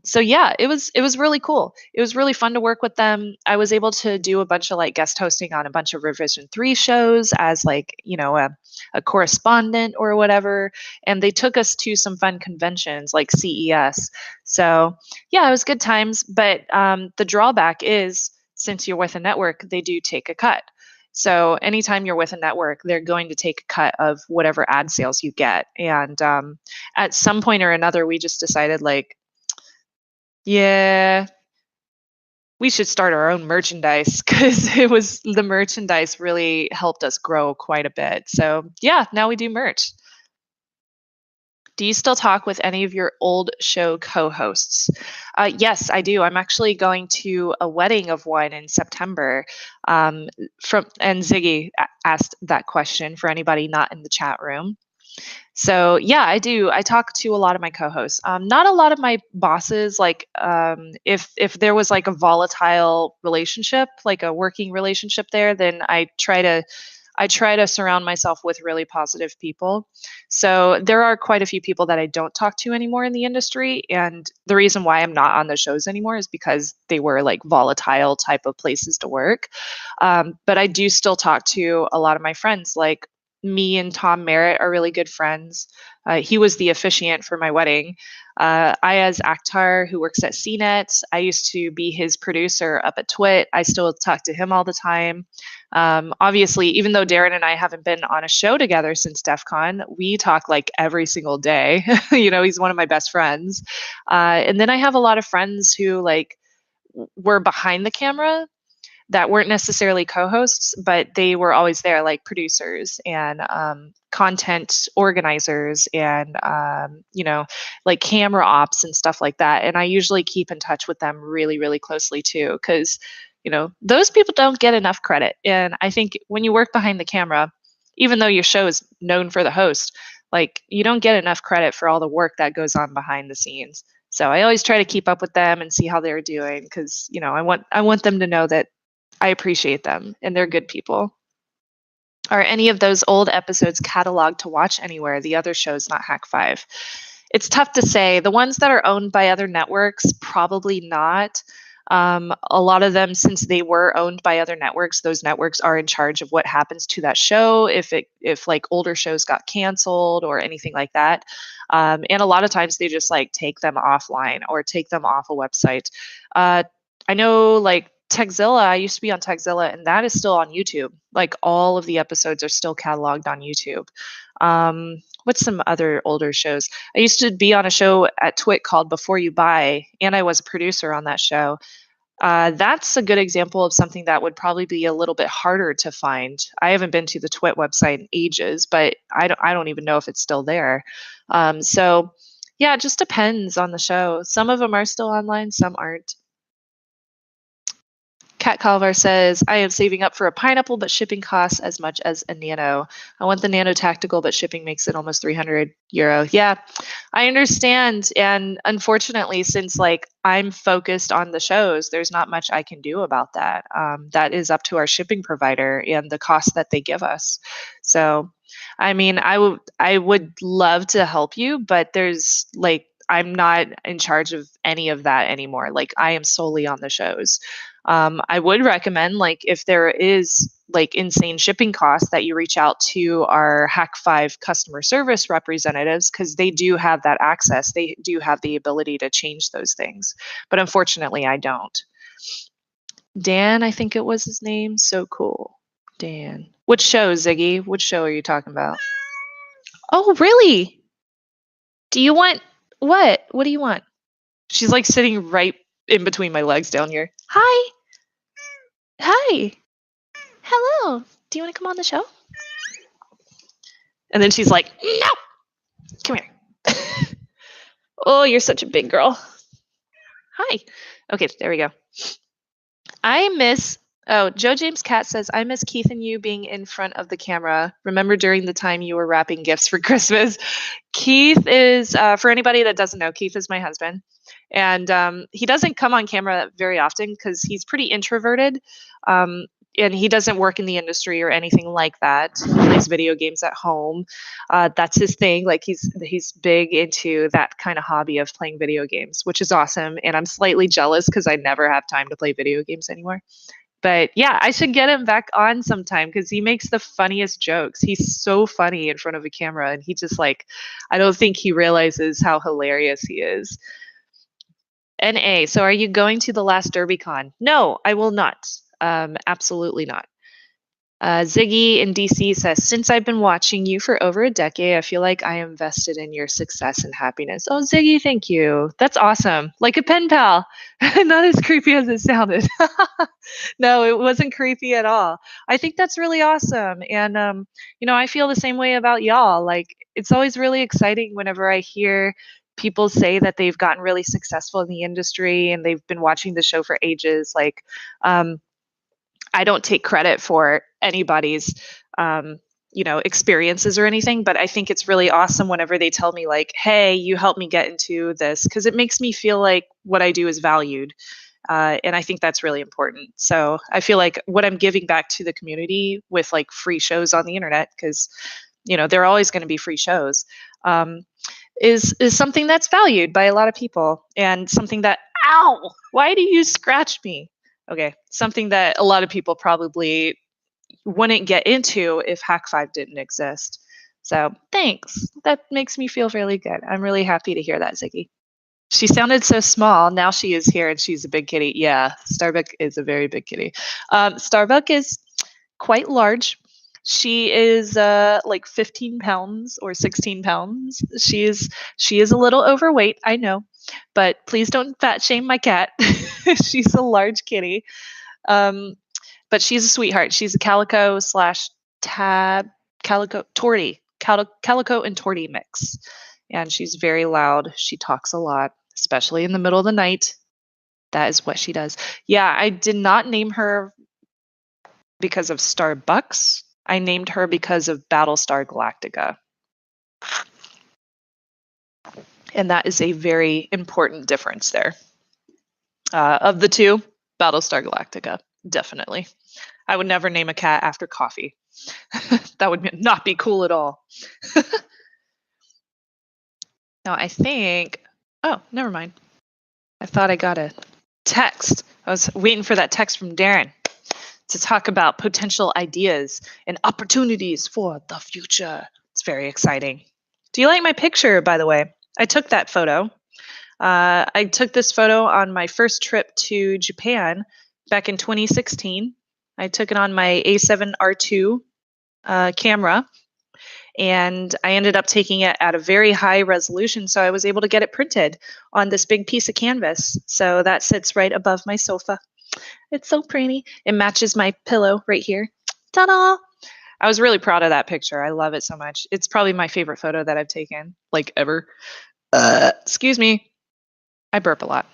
Speaker 1: So yeah, it was really cool. It was really fun to work with them. I was able to do a bunch of like guest hosting on a bunch of Revision 3 shows as like, a correspondent or whatever. And they took us to some fun conventions like CES. So yeah, it was good times. But the drawback is since you're with a network, they do take a cut. So anytime you're with a network, they're going to take a cut of whatever ad sales you get. And at some point or another, we just decided like, yeah, we should start our own merchandise because the merchandise really helped us grow quite a bit. So yeah, now we do merch. Do you still talk with any of your old show co-hosts? Yes, I do. I'm actually going to a wedding of one in September. And Ziggy asked that question for anybody not in the chat room. So yeah, I do. I talk to a lot of my co-hosts. Not a lot of my bosses. Like if there was like a volatile relationship, like a working relationship there, then I try to surround myself with really positive people. So there are quite a few people that I don't talk to anymore in the industry. And the reason why I'm not on the shows anymore is because they were like volatile type of places to work. But I do still talk to a lot of my friends. Like me and Tom Merritt are really good friends. He was the officiant for my wedding. Ayaz Akhtar, who works at CNET, I used to be his producer up at Twit. I still talk to him all the time. Obviously, even though Darren and I haven't been on a show together since DEF CON, we talk like every single day. He's one of my best friends. And then I have a lot of friends who like were behind the camera that weren't necessarily co-hosts, but they were always there, like producers and content organizers and like camera ops and stuff like that. And I usually keep in touch with them really, really closely too, because those people don't get enough credit. And I think when you work behind the camera, even though your show is known for the host, like you don't get enough credit for all the work that goes on behind the scenes. So I always try to keep up with them and see how they're doing because I want them to know that I appreciate them and they're good people. Are any of those old episodes cataloged to watch anywhere? The other shows, not Hack 5. It's tough to say. The ones that are owned by other networks, probably not. A lot of them, since they were owned by other networks, those networks are in charge of what happens to that show if like older shows got canceled or anything like that. And a lot of times they just like take them offline or take them off a website. Uh, I know like Techzilla, I used to be on Techzilla, and that is still on YouTube. Like all of the episodes are still cataloged on YouTube. What's some other older shows? I used to be on a show at Twit called Before You Buy, and I was a producer on that show. That's a good example of something that would probably be a little bit harder to find. I haven't been to the Twit website in ages, but I don't even know if it's still there. So yeah, it just depends on the show. Some of them are still online, some aren't. Kat Calvar says, I am saving up for a pineapple, but shipping costs as much as a nano. I want the nano tactical, but shipping makes it almost €300. Yeah, I understand. And unfortunately, since like I'm focused on the shows, there's not much I can do about that. That is up to our shipping provider and the cost that they give us. So, I mean, I would love to help you, but there's like I'm not in charge of any of that anymore. Like I am solely on the shows. I would recommend, like, if there is like insane shipping costs, that you reach out to our Hack 5 customer service representatives because they do have that access. They do have the ability to change those things. But unfortunately, I don't. Dan, I think it was his name. So cool. Dan. Which show, Ziggy? Which show are you talking about? Oh, really? Do you want what? What do you want? She's like sitting right in between my legs down here. Hi. Hi. Hello. Do you want to come on the show? And then she's like, no, come here. Oh, you're such a big girl. Hi. Okay, there we go. I miss, oh, Joe James Cat says, I miss Keith and you being in front of the camera. Remember during the time you were wrapping gifts for Christmas? Keith is, for anybody that doesn't know, Keith is my husband. And he doesn't come on camera very often because he's pretty introverted. Um, and he doesn't work in the industry or anything like that. He plays video games at home. That's his thing. Like he's big into that kind of hobby of playing video games, which is awesome. And I'm slightly jealous because I never have time to play video games anymore. But yeah, I should get him back on sometime because he makes the funniest jokes. He's so funny in front of a camera, and he just like, I don't think he realizes how hilarious he is. NA, so are you going to the last DerbyCon? No, I will not. Absolutely not. Ziggy in DC says, since I've been watching you for over a decade, I feel like I am vested in your success and happiness. Oh, Ziggy, thank you. That's awesome. Like a pen pal. Not as creepy as it sounded. No, it wasn't creepy at all. I think that's really awesome. And, I feel the same way about y'all. Like, it's always really exciting whenever I hear people say that they've gotten really successful in the industry and they've been watching the show for ages. Like, I don't take credit for anybody's experiences or anything, but I think it's really awesome whenever they tell me like, hey, you helped me get into this, because it makes me feel like what I do is valued. And I think that's really important. So I feel like what I'm giving back to the community with like free shows on the internet, because there are always going to be free shows, is something that's valued by a lot of people, and something that, ow, why do you scratch me? Okay, something that a lot of people probably wouldn't get into if Hack 5 didn't exist. So thanks. That makes me feel really good. I'm really happy to hear that, Ziggy. She sounded so small. Now she is here and she's a big kitty. Yeah, Starbuck is a very big kitty. Starbuck is quite large. She is like 15 pounds or 16 pounds. She is a little overweight, I know, but please don't fat shame my cat. She's a large kitty. Um, but she's a sweetheart. She's a calico slash tab calico tortie calico and tortie mix, and she's very loud. She talks a lot, especially in the middle of the night. That is what she does. Yeah, I did not name her because of Starbucks. I named her because of Battlestar Galactica. And that is a very important difference there. Of the two, Battlestar Galactica, definitely. I would never name a cat after coffee. That would not be cool at all. Now, I think. Oh, never mind. I thought I got a text. I was waiting for that text from Darren to talk about potential ideas and opportunities for the future. It's very exciting. Do you like my picture, by the way? I took that photo. I took this photo on my first trip to Japan back in 2016. I took it on my A7R2 camera, and I ended up taking it at a very high resolution, so I was able to get it printed on this big piece of canvas. So that sits right above my sofa. It's so pretty. It matches my pillow right here. Ta-da! I was really proud of that picture. I love it so much. It's probably my favorite photo that I've taken, like ever. Excuse me. I burp a lot.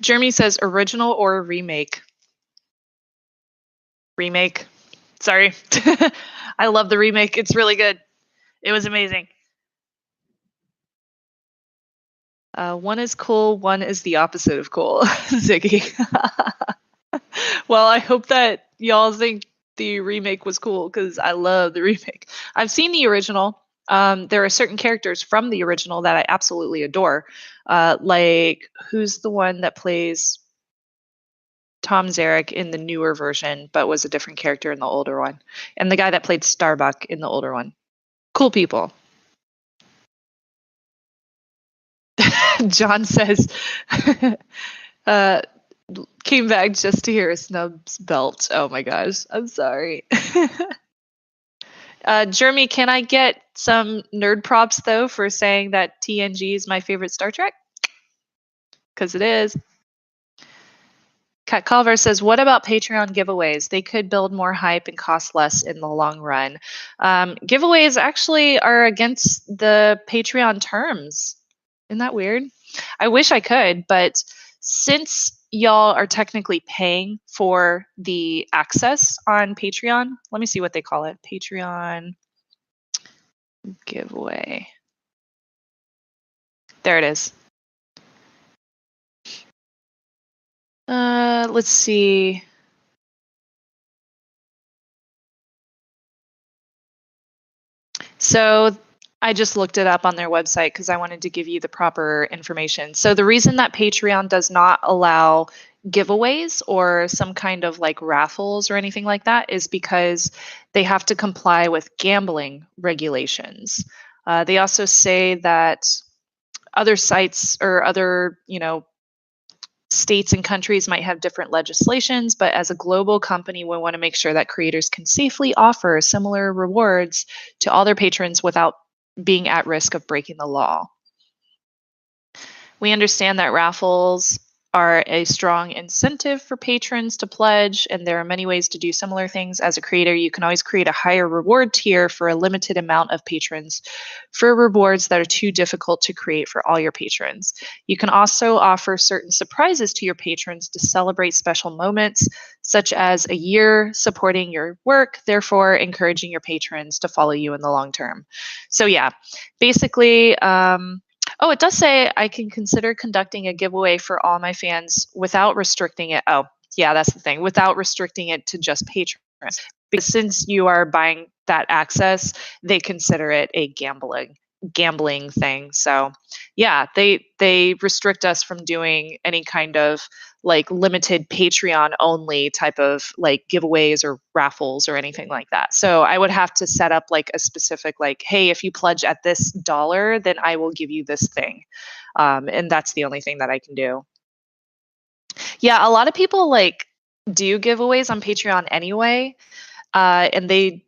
Speaker 1: Jeremy says original or remake. Remake. Sorry. I love the remake. It's really good. It was amazing. One is cool, one is the opposite of cool, Ziggy. Well, I hope that y'all think the remake was cool because I love the remake. I've seen the original. There are certain characters from the original that I absolutely adore. Like, who's the one that plays Tom Zarek in the newer version, but was a different character in the older one? And the guy that played Starbuck in the older one. Cool people. John says, came back just to hear a Snubs belt. Oh my gosh, I'm sorry. Jeremy, can I get some nerd props though for saying that TNG is my favorite Star Trek? Because it is. Kat Culver says, what about Patreon giveaways? They could build more hype and cost less in the long run. Giveaways actually are against the Patreon terms. Isn't that weird? I wish I could, but since y'all are technically paying for the access on Patreon, let me see what they call it. Patreon giveaway. There it is. Let's see. So I just looked it up on their website because I wanted to give you the proper information. So the reason that Patreon does not allow giveaways or some kind of like raffles or anything like that is because they have to comply with gambling regulations. They also say that other sites or other, states and countries might have different legislations, but as a global company, we want to make sure that creators can safely offer similar rewards to all their patrons without being at risk of breaking the law. We understand that raffles are a strong incentive for patrons to pledge, and there are many ways to do similar things. As a creator, you can always create a higher reward tier for a limited amount of patrons for rewards that are too difficult to create for all your patrons. You can also offer certain surprises to your patrons to celebrate special moments, such as a year supporting your work, therefore encouraging your patrons to follow you in the long term. So yeah, basically, oh, it does say I can consider conducting a giveaway for all my fans without restricting it. Oh, yeah, that's the thing. Without restricting it to just patrons. Because since you are buying that access, they consider it a gambling thing. So yeah, they restrict us from doing any kind of like limited Patreon only type of like giveaways or raffles or anything like that. So I would have to set up like a specific like, hey, if you pledge at this dollar, then I will give you this thing. And that's the only thing that I can do. Yeah, a lot of people like do giveaways on Patreon anyway. And they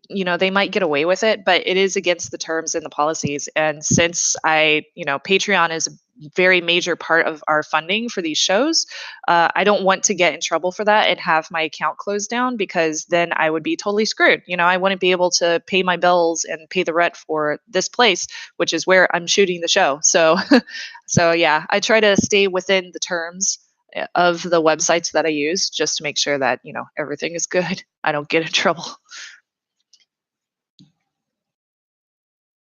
Speaker 1: might get away with it, but it is against the terms and the policies. And since Patreon is a very major part of our funding for these shows, I don't want to get in trouble for that and have my account closed down because then I would be totally screwed. I wouldn't be able to pay my bills and pay the rent for this place, which is where I'm shooting the show. So, so yeah, I try to stay within the terms of the websites that I use just to make sure that, everything is good. I don't get in trouble.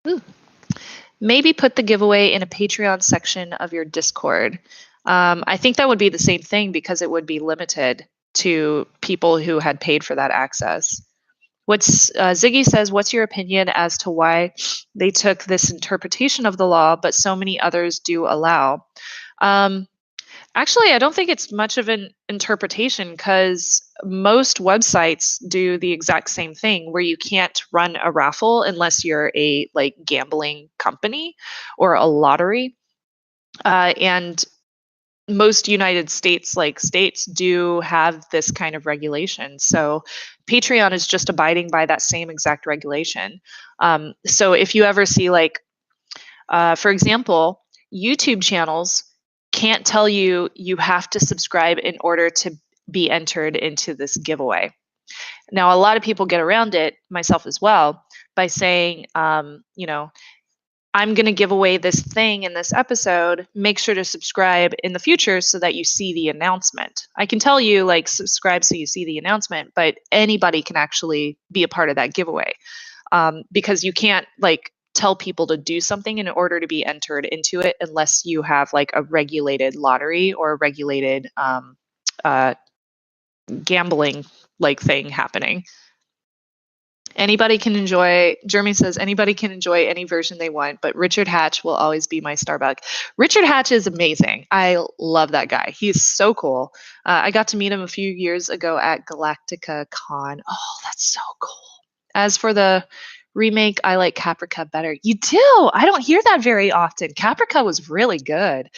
Speaker 1: Ooh. Maybe put the giveaway in a Patreon section of your Discord. I think that would be the same thing because it would be limited to people who had paid for that access. What's Ziggy says, what's your opinion as to why they took this interpretation of the law, but so many others do allow? Actually, I don't think it's much of an interpretation because most websites do the exact same thing where you can't run a raffle unless you're a like gambling company or a lottery. And most United States like states do have this kind of regulation. So Patreon is just abiding by that same exact regulation. So if you ever see like, for example, YouTube channels can't tell you you have to subscribe in order to be entered into this giveaway. Now, a lot of people get around it, myself as well, by saying, I'm going to give away this thing in this episode. Make sure to subscribe in the future so that you see the announcement. I can tell you, like, subscribe so you see the announcement, but anybody can actually be a part of that giveaway because you can't, like, tell people to do something in order to be entered into it unless you have, like, a regulated lottery or a regulated gambling, like, thing happening. Anybody can enjoy, Jeremy says, anybody can enjoy any version they want, but Richard Hatch will always be my Starbuck. Richard Hatch is amazing. I love that guy. He's so cool. I got to meet him a few years ago at Galactica Con. Oh, that's so cool. As for the remake, I like Caprica better. You do? I don't hear that very often. Caprica was really good.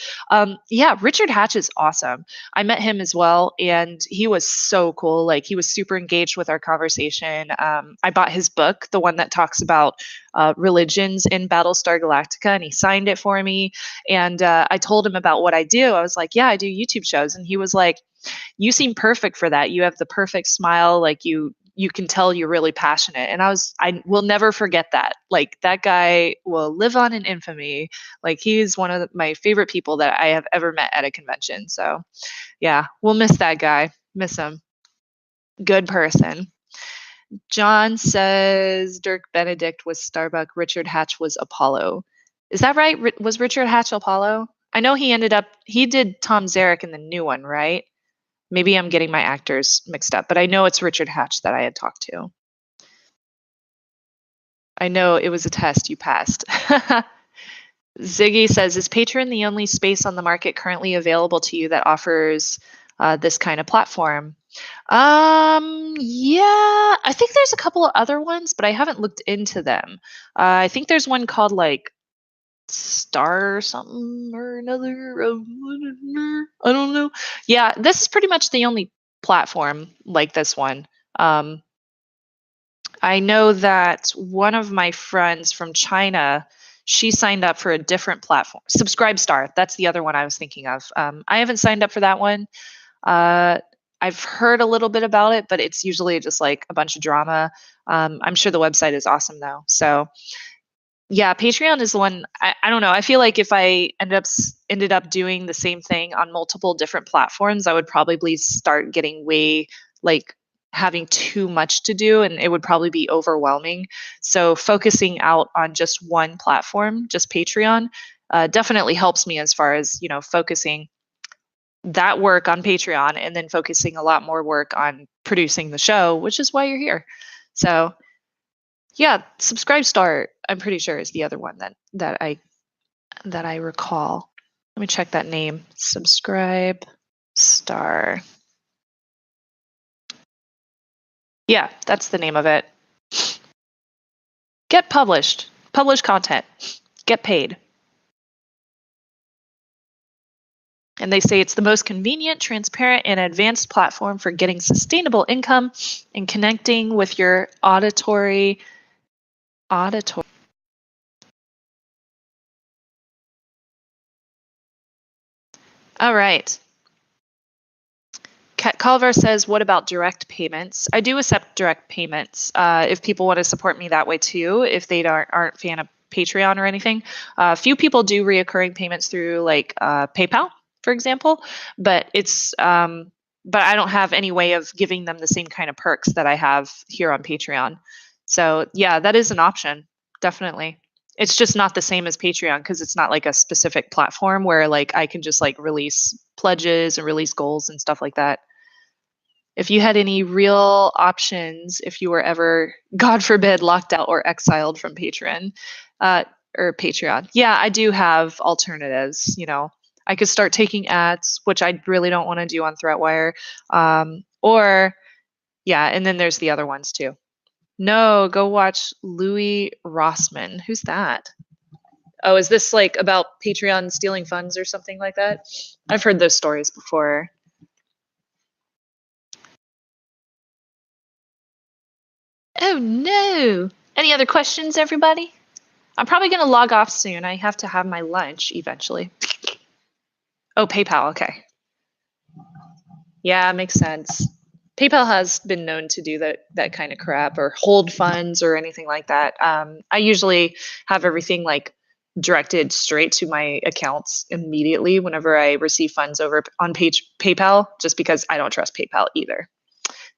Speaker 1: Yeah, Richard Hatch is awesome. I met him as well, and he was so cool. Like, he was super engaged with our conversation. I bought his book, the one that talks about religions in Battlestar Galactica, and he signed it for me. And I told him about what I do. I was like, yeah, I do YouTube shows. And he was like, you seem perfect for that. You have the perfect smile. Like, you can tell you're really passionate. And I will never forget that. Like, that guy will live on in infamy. Like, he's one of my favorite people that I have ever met at a convention. So yeah, we'll miss that guy. Miss him. Good person. John says Dirk Benedict was Starbuck. Richard Hatch was Apollo. Is that right? Was Richard Hatch Apollo? I know he did Tom Zarek in the new one, right? Maybe I'm getting my actors mixed up, but I know it's Richard Hatch that I had talked to. I know it was a test. You passed. Ziggy says, is Patreon the only space on the market currently available to you that offers this kind of platform? Yeah, I think there's a couple of other ones, but I haven't looked into them. I think there's one called like Star or something or another. I don't know. Yeah, this is pretty much the only platform like this one. I know that one of my friends from China, she signed up for a different platform. Subscribestar, that's the other one I was thinking of. I haven't signed up for that one. I've heard a little bit about it, but it's usually just like a bunch of drama. I'm sure the website is awesome though. So yeah, Patreon is the one. I don't know. I feel like if I ended up doing the same thing on multiple different platforms, I would probably start getting way like having too much to do, and it would probably be overwhelming. So focusing out on just one platform, just Patreon, definitely helps me as far as focusing that work on Patreon and then focusing a lot more work on producing the show, which is why you're here. So yeah, Subscribestar, I'm pretty sure is the other one that I recall. Let me check that name. Subscribestar. Yeah, that's the name of it. Get published. Publish content. Get paid. And they say it's the most convenient, transparent, and advanced platform for getting sustainable income and connecting with your auditory. All right. Culver says, what about direct payments? I do accept direct payments if people want to support me that way too, if they aren't a fan of Patreon or anything. Few people do reoccurring payments through like PayPal, for example, but but I don't have any way of giving them the same kind of perks that I have here on Patreon. So yeah, that is an option, definitely. It's just not the same as Patreon because it's not like a specific platform where like I can just like release pledges and release goals and stuff like that. If you had any real options, if you were ever, God forbid, locked out or exiled from Patreon, uh, or Patreon, yeah, I do have alternatives. I could start taking ads, which I really don't want to do on Threatwire, or yeah, and then there's the other ones too. No, go watch Louis Rossmann. Who's that? Oh, is this like about Patreon stealing funds or something like that? I've heard those stories before. Oh no. Any other questions, everybody? I'm probably going to log off soon. I have to have my lunch eventually. Oh, PayPal. Okay. Yeah, makes sense. PayPal has been known to do that kind of crap or hold funds or anything like that. I usually have everything like directed straight to my accounts immediately whenever I receive funds over on PayPal, just because I don't trust PayPal either.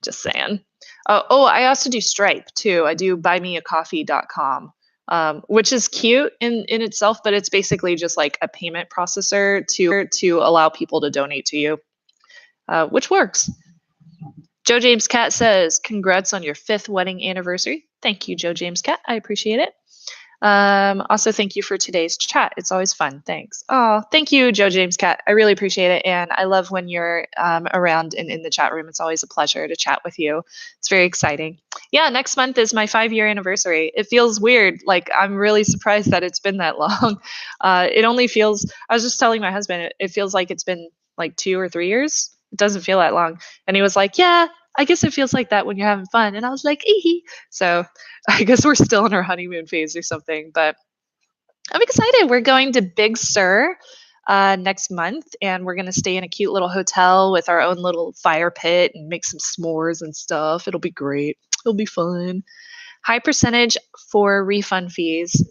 Speaker 1: Just saying. I also do Stripe too. I do buymeacoffee.com, which is cute in itself, but it's basically just like a payment processor to allow people to donate to you, which works. Joe James Cat says, "Congrats on your 5th wedding anniversary." Thank you, Joe James Cat. I appreciate it. Also, thank you for today's chat. It's always fun. Thanks. Oh, thank you, Joe James Cat. I really appreciate it. And I love when you're around and in the chat room. It's always a pleasure to chat with you. It's very exciting. Yeah, next month is my 5-year anniversary. It feels weird. Like, I'm really surprised that it's been that long. It only feels, I was just telling my husband, it feels like it's been like 2 or 3 years. It doesn't feel that long. And he was like, yeah, I guess it feels like that when you're having fun. And I was like, ee. So I guess we're still in our honeymoon phase or something, but I'm excited. We're going to Big Sur next month, and we're going to stay in a cute little hotel with our own little fire pit and make some s'mores and stuff. It'll be great. It'll be fun. High percentage for refund fees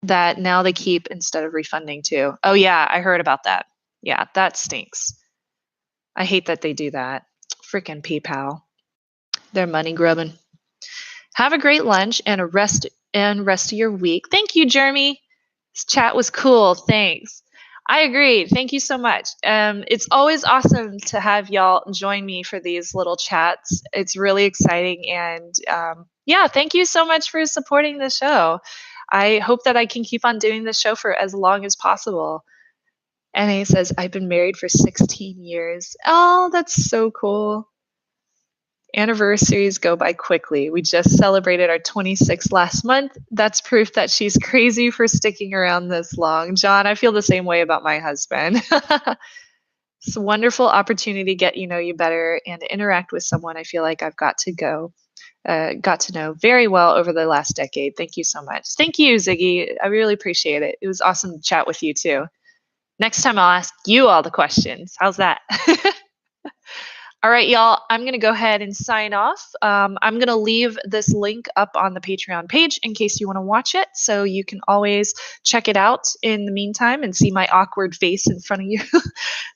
Speaker 1: that now they keep instead of refunding too. Oh, yeah, I heard about that. Yeah, that stinks. I hate that they do that. Freaking PayPal. They're money grubbing. Have a great lunch and rest of your week. Thank you, Jeremy. This chat was cool. Thanks. I agree. Thank you so much. It's always awesome to have y'all join me for these little chats. It's really exciting. And yeah, thank you so much for supporting the show. I hope that I can keep on doing this show for as long as possible. And he says, I've been married for 16 years. Oh, that's so cool. Anniversaries go by quickly. We just celebrated our 26th last month. That's proof that she's crazy for sticking around this long. John, I feel the same way about my husband. It's a wonderful opportunity to get you better and to interact with someone I feel like I've got to know very well over the last decade. Thank you so much. Thank you, Ziggy. I really appreciate it. It was awesome to chat with you too. Next time I'll ask you all the questions. How's that? All right, y'all, I'm going to go ahead and sign off. I'm going to leave this link up on the Patreon page in case you want to watch it. So you can always check it out in the meantime and see my awkward face in front of you.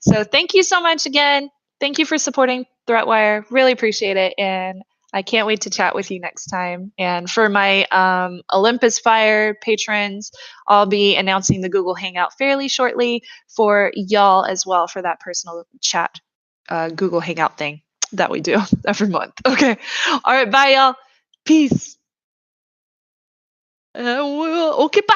Speaker 1: So thank you so much again. Thank you for supporting Threatwire. Really appreciate it. And I can't wait to chat with you next time. And for my Olympus Fire patrons, I'll be announcing the Google Hangout fairly shortly for y'all as well for that personal chat. Google Hangout thing that we do every month. Okay. All right. Bye, y'all. Peace. Okay. Bye.